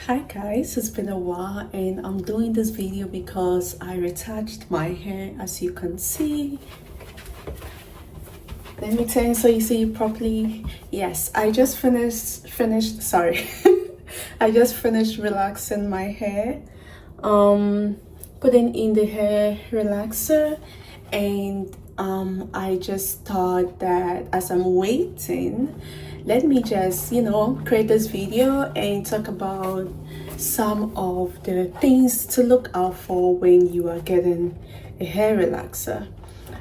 Hi guys, it's been a while and I'm doing this video because I retouched my hair, as you can see. Let me turn so you see it properly. Yes, I just finished sorry. I just finished relaxing my hair. Putting in the hair relaxer, and I just thought that as I'm waiting, let me just create this video and talk about some of the things to look out for when you are getting a hair relaxer.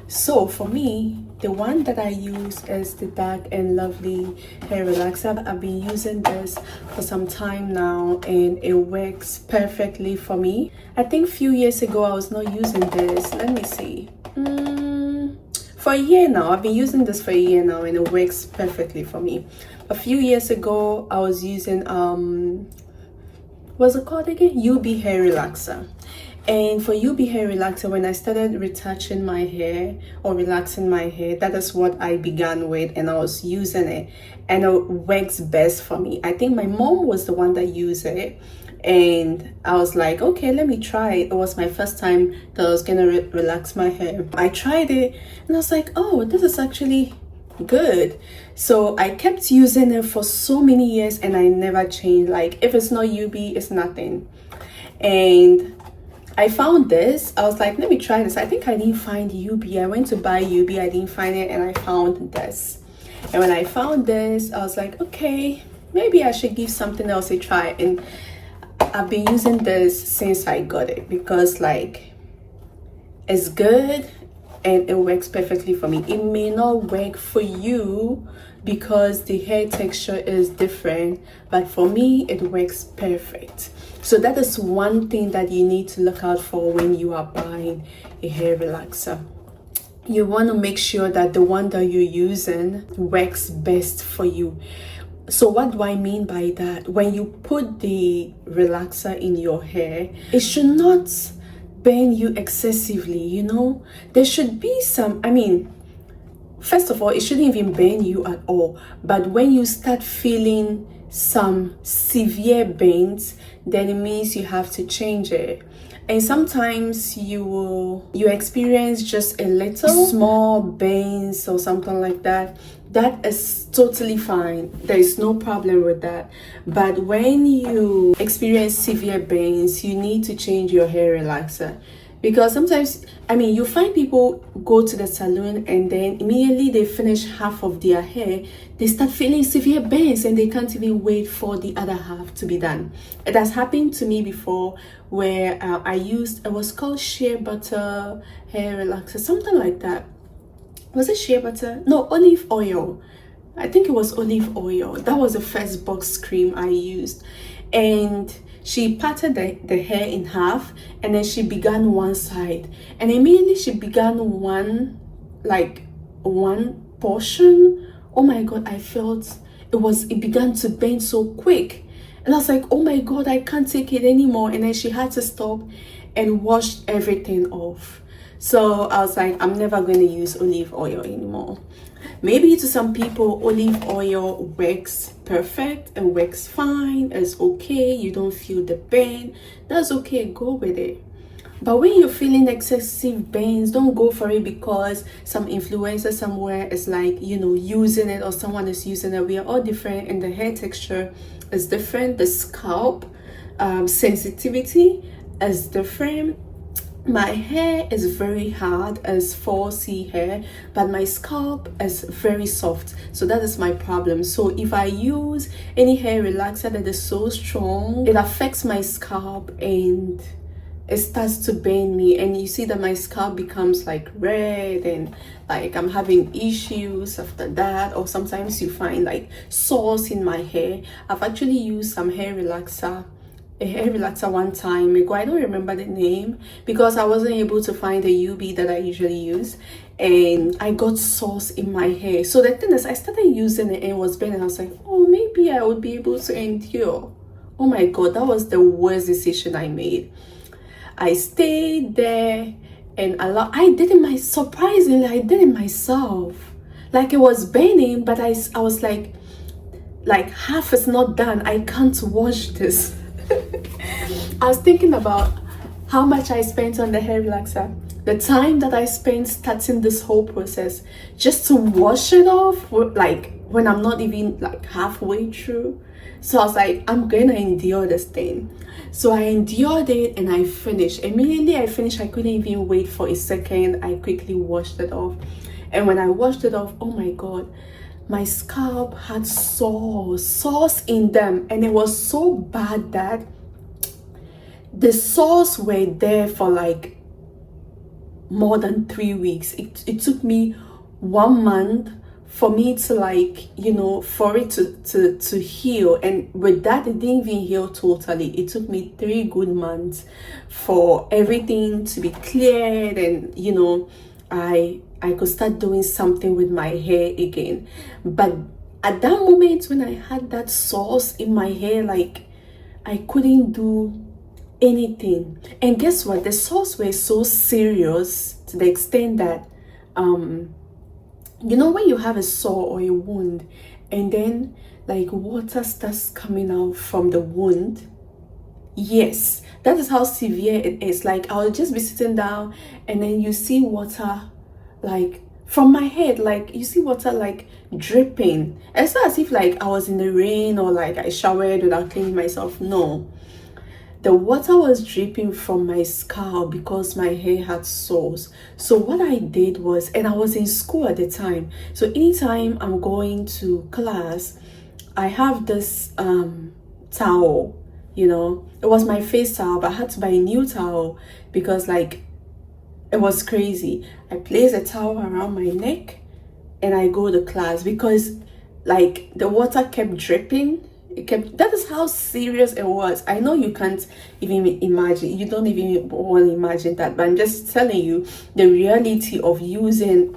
So for me, the one that I use is the Dark and Lovely hair relaxer. I've been using this for some time now and it works perfectly for me. I think a few years ago I was not using this. Let me see. For a year now. I've been using this for a year now and it works perfectly for me. A few years ago I was using what's it called again? UB hair relaxer. And for UB hair relaxer, when I started retouching my hair or relaxing my hair, that is what I began with, and I was using it and it works best for me. I think my mom was the one that used it and I was like, okay, let me try it. It was my first time that I was gonna relax my hair. I tried it and I was like, oh, this is actually good. So I kept using it for so many years and I never changed. Like, if it's not UB, it's nothing. And I found this. I was like, let me try this. I think I didn't find UB. I went to buy UB, I didn't find it, and I found this. And when I found this, I was like, okay, maybe I should give something else a try. And I've been using this since I got it because like it's good and it works perfectly for me. It may not work for you because the hair texture is different, but for me it works perfect. So that is one thing that you need to look out for when you are buying a hair relaxer. You want to make sure that the one that you're using works best for you. So what do I mean by that? When you put the relaxer in your hair, it should not burn you excessively, There should be some, first of all, it shouldn't even burn you at all. But when you start feeling some severe burns, then it means you have to change it. And sometimes you experience just a little small burns or something like that. That is totally fine. There is no problem with that. But when you experience severe burns, you need to change your hair relaxer. Because sometimes, you find people go to the salon and then immediately they finish half of their hair, they start feeling severe burns and they can't even wait for the other half to be done. It has happened to me before where I used, it was called shea butter hair relaxer, something like that. Was it shea butter? No, olive oil. I think it was olive oil. That was the first box cream I used. And she parted the hair in half and then she began one side. And immediately she began one portion. Oh my God, I felt it began to bend so quick. And I was like, oh my God, I can't take it anymore. And then she had to stop and wash everything off. So I was like, I'm never going to use olive oil anymore. Maybe to some people, olive oil works perfect and works fine. It's okay. You don't feel the pain. That's okay. Go with it. But when you're feeling excessive pains, don't go for it because some influencer somewhere is like, using it or someone is using it. We are all different and the hair texture is different. The scalp sensitivity is different. My hair is very hard as 4C hair, but my scalp is very soft. So that is my problem. So if I use any hair relaxer that is so strong, it affects my scalp and it starts to burn me. And you see that my scalp becomes like red and like I'm having issues after that. Or sometimes you find like sores in my hair. I've actually used some hair relaxer one time ago. I don't remember the name because I wasn't able to find the UB that I usually use, and I got sores in my hair. So the thing is, I started using it and it was burning. I was like, oh, maybe I would be able to endure. Oh my God, that was the worst decision I made. I stayed there and surprisingly I did it myself. Like, it was burning, but I was like half is not done. I can't wash this. I was thinking about how much I spent on the hair relaxer, the time that I spent starting this whole process just to wash it off, like when I'm not even like halfway through. So I was like, I'm gonna endure this thing. So I endured it and I finished. Immediately I finished, I couldn't even wait for a second. I quickly washed it off. And when I washed it off, oh my God, my scalp had sores in them. And it was so bad that the sores were there for like more than 3 weeks. It took me 1 month for me to, like, you know, for it to heal. And with that, it didn't even heal totally. It took me 3 good months for everything to be cleared, and you know, I could start doing something with my hair again. But at that moment when I had that sauce in my hair, like, I couldn't do anything. And guess what? The sores were so serious to the extent that you know, when you have a sore or a wound and then like water starts coming out from the wound, yes, that is how severe it is. Like, I'll just be sitting down and then you see water like from my head, like you see water like dripping. It's not as if like I was in the rain or like I showered without cleaning myself. No, the water was dripping from my scalp because my hair had sores. So what I did was, and I was in school at the time, so anytime I'm going to class, I have this towel, you know, it was my face towel, but I had to buy a new towel because like it was crazy. I placed a towel around my neck and I go to class because like the water kept dripping. That is how serious it was. I know you can't even imagine, you don't even want to imagine that, but I'm just telling you the reality of using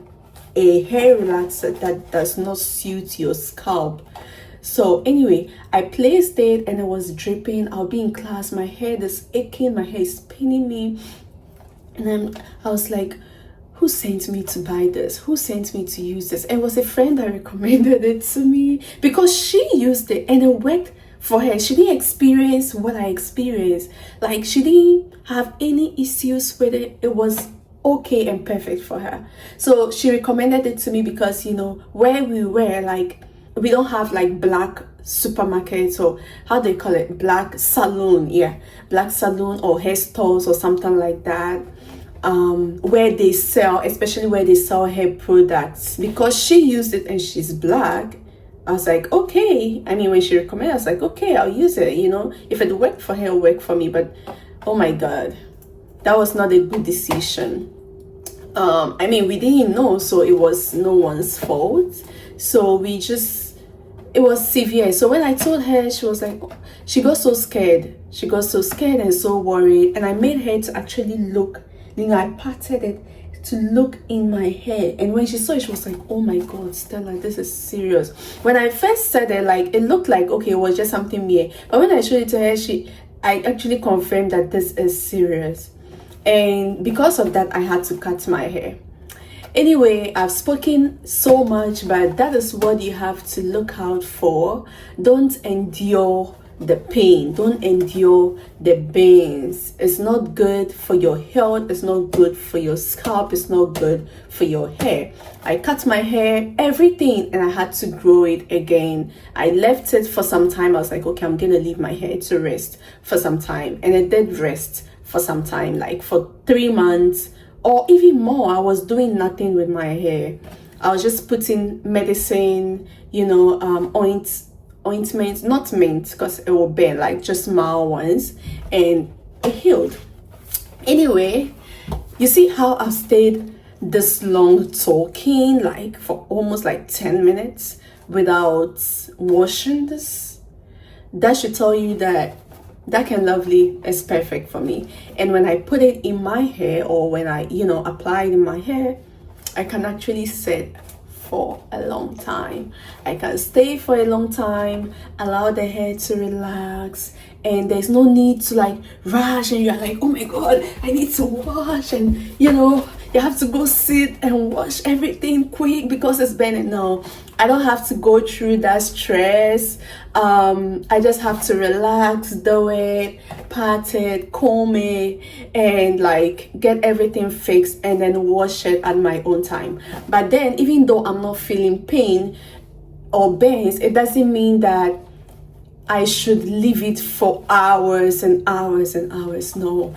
a hair relaxer that does not suit your scalp. So anyway, I placed it and it was dripping. I'll be in class, my head is aching, my hair is paining me, and then I was like, who sent me to buy this? Who sent me to use this? And it was a friend that recommended it to me because she used it and it worked for her. She didn't experience what I experienced. Like, she didn't have any issues with it. It was okay and perfect for her. So she recommended it to me because, you know, where we were, like, we don't have like black supermarkets, or how they call it, black salon. Yeah, black salon or hair stores or something like that, where they sell, especially where they sell hair products. Because she used it and she's black, I was like, okay. I mean, when she recommended, I was like, okay, I'll use it. You know, if it worked for her, it'll work for me. But oh my God, that was not a good decision. I mean, we didn't know, so it was no one's fault. So we just, it was severe. So when I told her, she was like, she got so scared. She got so scared and so worried. And I made her to actually look. You know, I parted it to look in my hair, and when she saw it, she was like, oh my God, Stella, this is serious. When I first said it, like, it looked like, okay, it was just something mere, but when I showed it to her, I actually confirmed that this is serious. And because of that, I had to cut my hair. Anyway, I've spoken so much, but that is what you have to look out for. Don't endure the pain, don't endure the pains. It's not good for your health, it's not good for your scalp, it's not good for your hair. I cut my hair, everything, and I had to grow it again. I left it for some time. I was like, okay, I'm gonna leave my hair to rest for some time, and it did rest for some time, like for 3 months or even more. I was doing nothing with my hair. I was just putting medicine, you know, ointment, not mint because it will burn, like just mild ones, and it healed. Anyway, you see how I've stayed this long talking, like for almost like 10 minutes without washing this? That should tell you that Dark and Lovely is perfect for me. And when I put it in my hair, or when I, you know, apply it in my hair, I can actually sit for a long time. I can stay for a long time, allow the hair to relax, and there's no need to like rush and you're like, oh my God, I need to wash, and you know, you have to go sit and wash everything quick because it's burning. No, I don't have to go through that stress. I just have to relax, do it, pat it, comb it, and like get everything fixed and then wash it at my own time. But then even though I'm not feeling pain or burns, it doesn't mean that I should leave it for hours and hours and hours. No,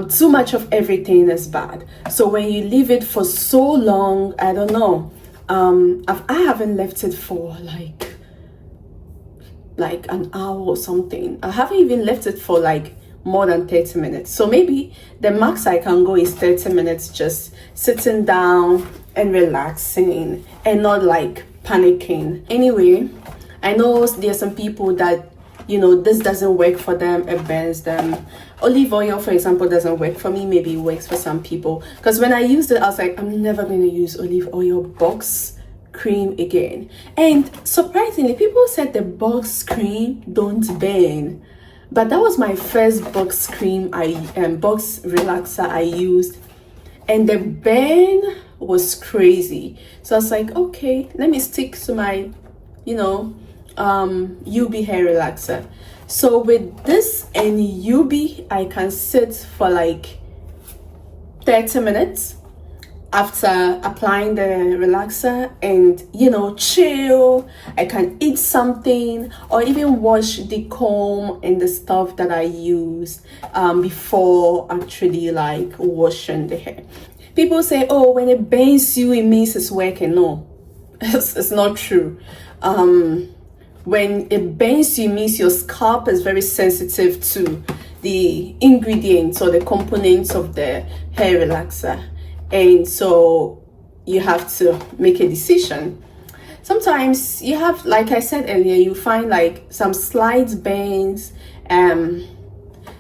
too much of everything is bad. So when you leave it for so long, I don't know. I haven't left it for like an hour or something. I haven't even left it for like more than 30 minutes. So maybe the max I can go is 30 minutes, just sitting down and relaxing and not like panicking. Anyway, I know there's some people that, you know, this doesn't work for them, it burns them. Olive oil, for example, doesn't work for me. Maybe it works for some people. Because when I used it, I was like, I'm never going to use olive oil box cream again. And surprisingly, people said the box cream don't burn. But that was my first box cream, box relaxer I used. And the burn was crazy. So I was like, okay, let me stick to my, you know, UB hair relaxer. So with this and UB, I can sit for like 30 minutes after applying the relaxer and, you know, chill. I can eat something or even wash the comb and the stuff that I used before actually like washing the hair. People say, oh, when it burns you, it means it's working. No, it's not true. When it burns you, it means your scalp is very sensitive to the ingredients or the components of the hair relaxer. And so you have to make a decision. Sometimes you have, like I said earlier, you find like some slight burns.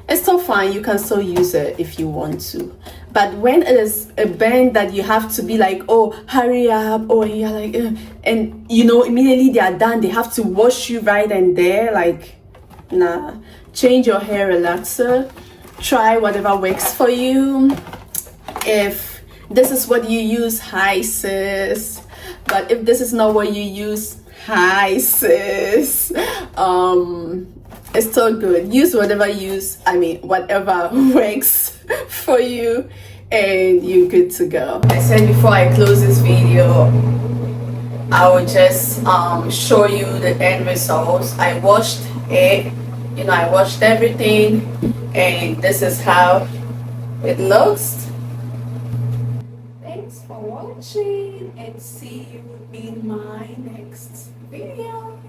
It's still fine. You can still use it if you want to. But when it is a burn that you have to be like, oh, hurry up, or you're like, and you know, immediately they are done, they have to wash you right and there, like, nah. Change your hair relaxer. Try whatever works for you. If this is what you use, hi sis. But if this is not what you use, hi sis. It's still good. Use whatever whatever works for you, and you're good to go. I said before I close this video, I will just show you the end results. I washed it, you know, I washed everything, and this is how it looks. Thanks for watching, and see you in my next video.